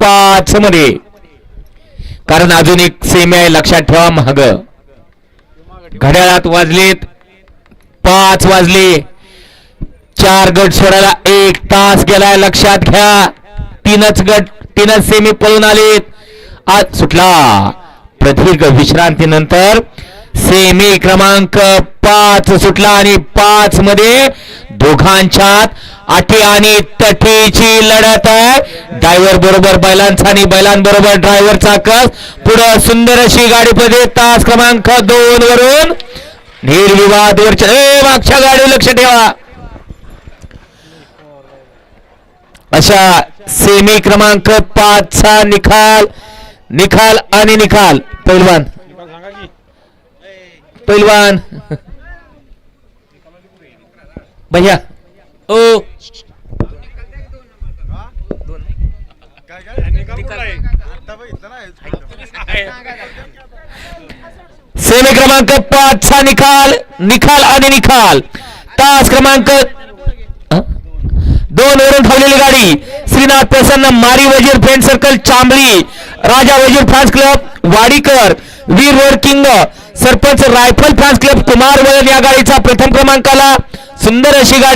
5 मध्ये, कारण अजून एक सेमी आहे लक्षात ठेवा. महाग घड्याळात वाजलेत 5 वाजले. 4 गट सोडायला 1 तास गेलाय लक्षात घ्या. 3च सेमी पळून आलेत. आज सुटला प्रदीर्घ विश्रांतीनंतर सेमी क्रमांक 5 सुटला आणि 5 मध्ये दोघांच्यात अटी आणि तटीची लढत आहे. ड्रायव्हर बरोबर बैलांचा आणि बैलांबरोबर ड्रायव्हरचा कस. पुढे सुंदर अशी गाडी मध्ये तास क्रमांक 2 वरून निर्विवाद वरच्या मागच्या गाडी लक्ष ठेवा. अशा सेमी क्रमांक 5 चा निकाल आणि निकाल. पैलवान भैया ओ सेमी क्रमांक 5 चा निकाल आणि निकाल. तास क्रमांक 2 वरून धावलेली गाडी श्रीनाथ प्रसन्न मारी Wazir friend circle Chambli, Raja Wazir fans club Wadikar, Veer road king sarpanch rifle fans club Kumar वळण या गाडीचा प्रथम क्रमांकाला सुंदर अशी गाडी.